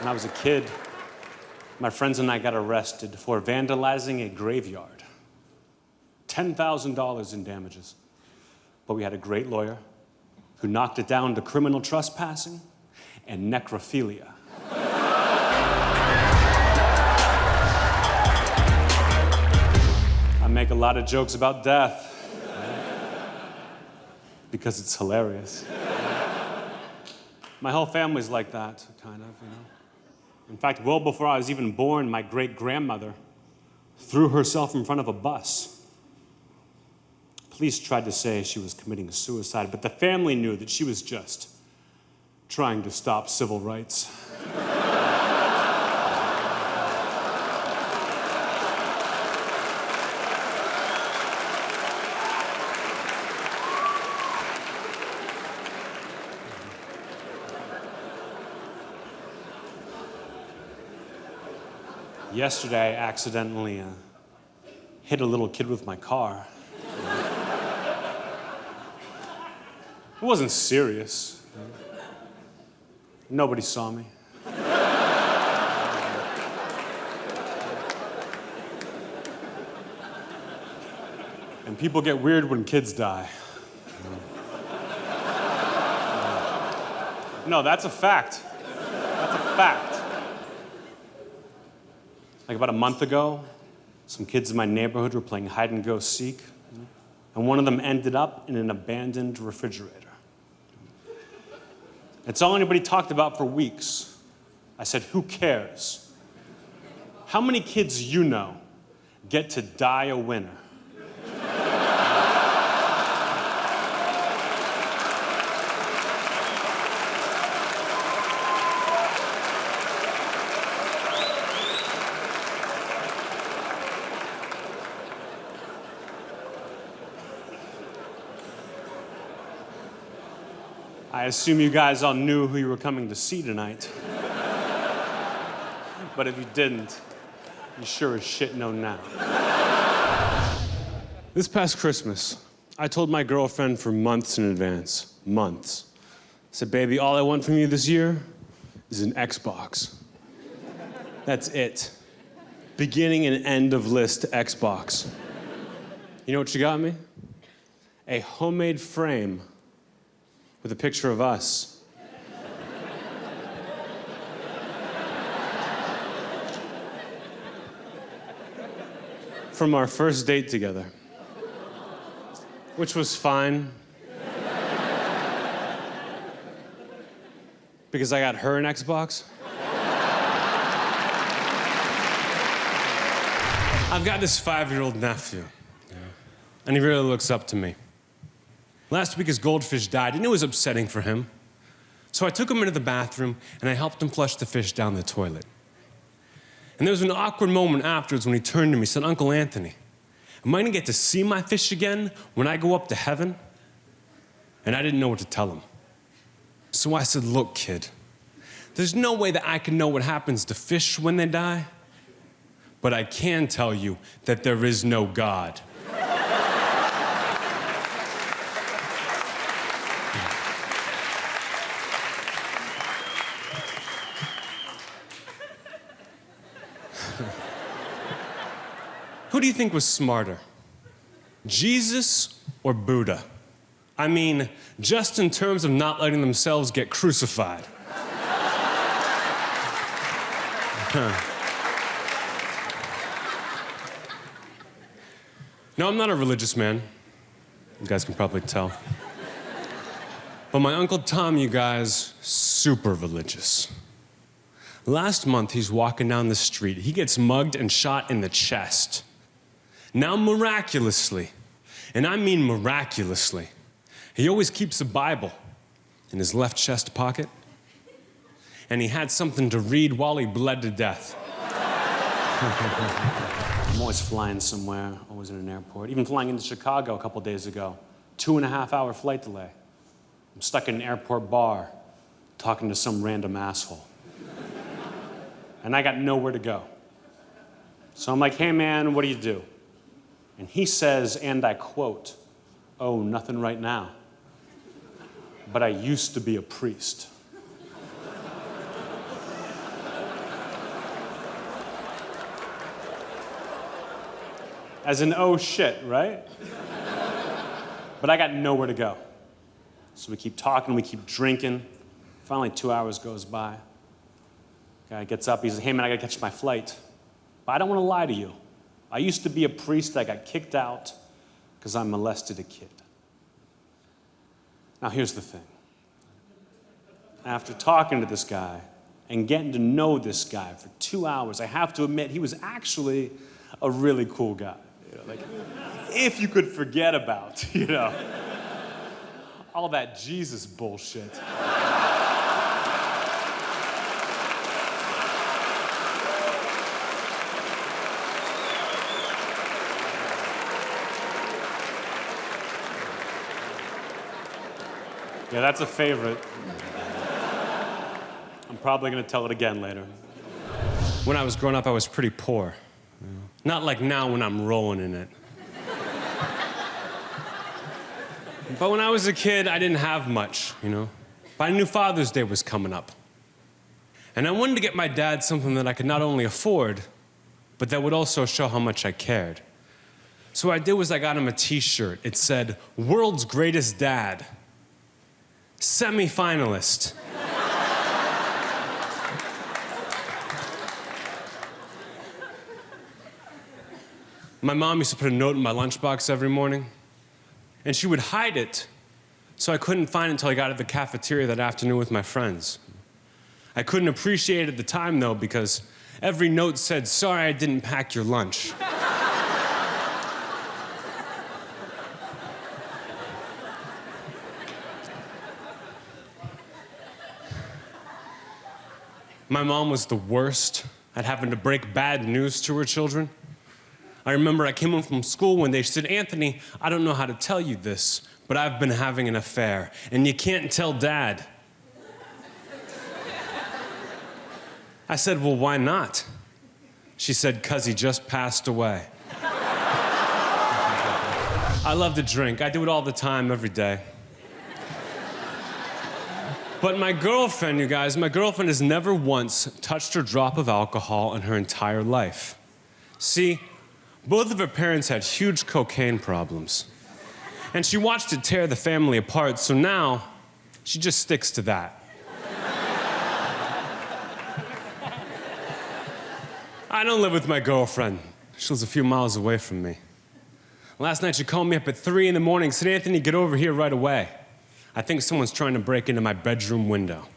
When I was a kid, my friends and I got arrested for vandalizing a graveyard. $10,000 in damages. But we had a great lawyer who knocked it down to criminal trespassing and necrophilia. I make a lot of jokes about death because it's hilarious. My whole family's like that, kind of, you know. In fact, well before I was even born, my great-grandmother threw herself in front of a bus. Police tried to say she was committing suicide, but the family knew that she was just trying to stop civil rights. Yesterday, I accidentally hit a little kid with my car. It wasn't serious. Nobody saw me. And people get weird when kids die. No, that's a fact. That's a fact. Like about a month ago, some kids in my neighborhood were playing hide and go seek, and one of them ended up in an abandoned refrigerator. It's all anybody talked about for weeks. I said, who cares? How many kids you know get to die a winner? I assume you guys all knew who you were coming to see tonight. But if you didn't, you sure as shit know now. This past Christmas, I told my girlfriend for months in advance, months. I said, baby, all I want from you this year is an Xbox. That's it. Beginning and end of list Xbox. You know what she got me? A homemade frame with a picture of us. From our first date together, which was fine. Because I got her an Xbox. I've got this 5-year-old nephew, and he really looks up to me. Last week his goldfish died, and it was upsetting for him. So I took him into the bathroom, and I helped him flush the fish down the toilet. And there was an awkward moment afterwards when he turned to me and said, Uncle Anthony, am I gonna get to see my fish again when I go up to heaven? And I didn't know what to tell him. So I said, look, kid, there's no way that I can know what happens to fish when they die, but I can tell you that there is no God. Who do you think was smarter, Jesus or Buddha? I mean, just in terms of not letting themselves get crucified. No, I'm not a religious man. You guys can probably tell. But my Uncle Tom, you guys, super religious. Last month, he's walking down the street. He gets mugged and shot in the chest. Now, miraculously, and I mean miraculously, he always keeps a Bible in his left chest pocket, and he had something to read while he bled to death. I'm always flying somewhere, always in an airport. Even flying into Chicago a couple days ago, 2.5-hour flight delay. I'm stuck in an airport bar, talking to some random asshole. And I got nowhere to go. So I'm like, hey man, what do you do? And he says, and I quote, oh, nothing right now. But I used to be a priest. As in, oh shit, right? But I got nowhere to go. So we keep talking, we keep drinking. Finally, 2 hours goes by. Guy gets up, he says, hey man, I gotta catch my flight. But I don't wanna lie to you. I used to be a priest, I got kicked out because I molested a kid. Now here's the thing. After talking to this guy and getting to know this guy for 2 hours, I have to admit he was actually a really cool guy. You know, like, if you could forget about, all that Jesus bullshit. Yeah, that's a favorite. I'm probably gonna tell it again later. When I was growing up, I was pretty poor. Not like now when I'm rolling in it. But when I was a kid, I didn't have much, But I knew Father's Day was coming up. And I wanted to get my dad something that I could not only afford, but that would also show how much I cared. So what I did was I got him a t-shirt. It said, "World's Greatest Dad, Semi-finalist." My mom used to put a note in my lunchbox every morning, and she would hide it so I couldn't find it until I got to the cafeteria that afternoon with my friends. I couldn't appreciate it at the time, though, because every note said, "Sorry, I didn't pack your lunch." My mom was the worst at having to break bad news to her children. I remember I came home from school one day. She said, "Anthony, I don't know how to tell you this, but I've been having an affair, and you can't tell Dad." I said, "Well, why not?" She said, "'Cause he just passed away." I love to drink. I do it all the time, every day. But my girlfriend, you guys, my girlfriend has never once touched a drop of alcohol in her entire life. See, both of her parents had huge cocaine problems. And she watched it tear the family apart, so now she just sticks to that. I don't live with my girlfriend. She lives a few miles away from me. Last night she called me up at 3 in the morning, said, "Anthony, get over here right away. I think someone's trying to break into my bedroom window."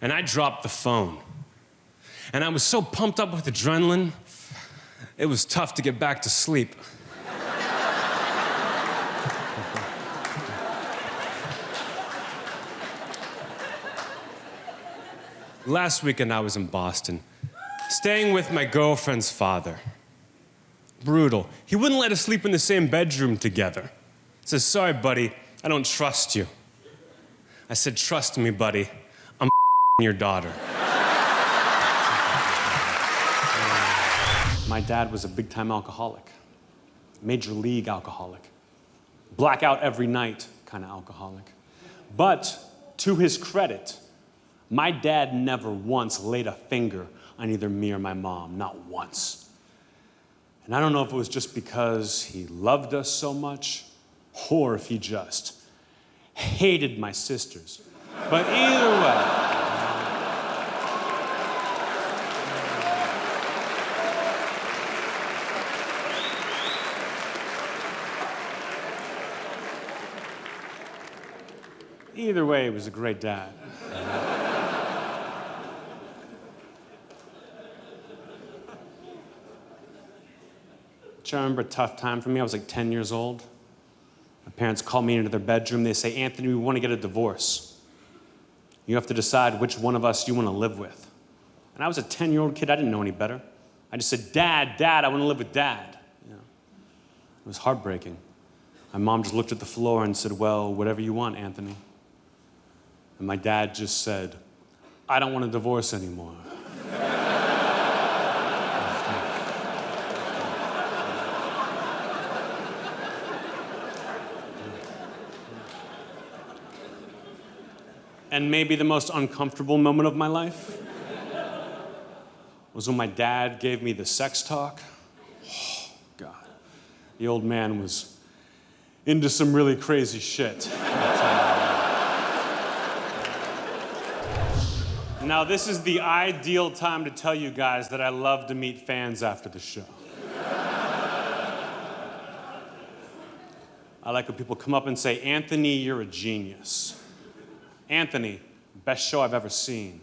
And I dropped the phone. And I was so pumped up with adrenaline, it was tough to get back to sleep. Last weekend I was in Boston, staying with my girlfriend's father. Brutal. He wouldn't let us sleep in the same bedroom together. He says, "Sorry, buddy, I don't trust you." I said, "Trust me, buddy, I'm your daughter." My dad was a big-time alcoholic, major league alcoholic, blackout every night kind of alcoholic. But to his credit, my dad never once laid a finger on either me or my mom, not once. And I don't know if it was just because he loved us so much, or if he just hated my sisters. But either way, he was a great dad. I remember a tough time for me. I was like 10 years old. My parents called me into their bedroom. They say, "Anthony, we want to get a divorce. You have to decide which one of us you want to live with." And I was a 10-year-old kid. I didn't know any better. I just said, Dad, I want to live with Dad." It was heartbreaking. My mom just looked at the floor and said, "Well, whatever you want, Anthony." And my dad just said, "I don't want a divorce anymore." And maybe the most uncomfortable moment of my life was when my dad gave me the sex talk. Oh, God. The old man was into some really crazy shit. Now, this is the ideal time to tell you guys that I love to meet fans after the show. I like when people come up and say, Anthony, you're a genius. Anthony, best show I've ever seen.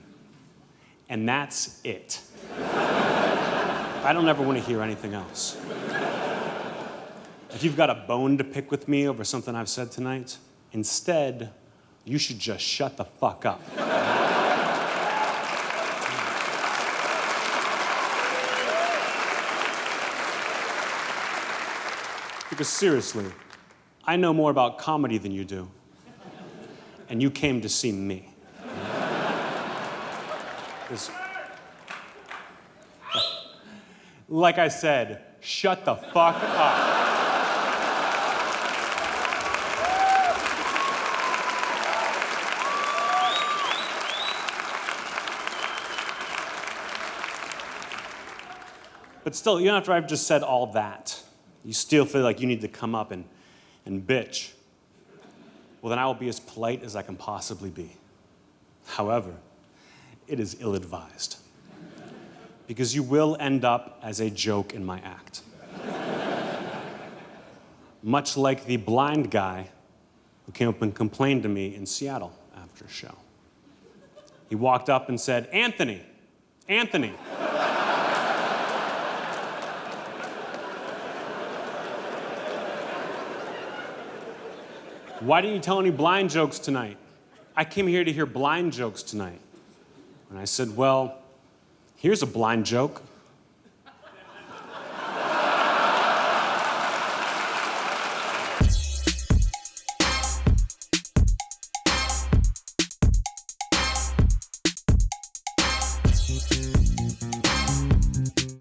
And that's it. I don't ever want to hear anything else. If you've got a bone to pick with me over something I've said tonight, instead, you should just shut the fuck up. Because seriously, I know more about comedy than you do. And you came to see me. Like I said, shut the fuck up. But still, even after I've just said all that, you still feel like you need to come up and bitch. Well, then I will be as polite as I can possibly be. However, it is ill-advised. Because you will end up as a joke in my act. Much like the blind guy who came up and complained to me in Seattle after a show. He walked up and said, Anthony, Anthony. Why didn't you tell any blind jokes tonight? I came here to hear blind jokes tonight. And I said, well, here's a blind joke.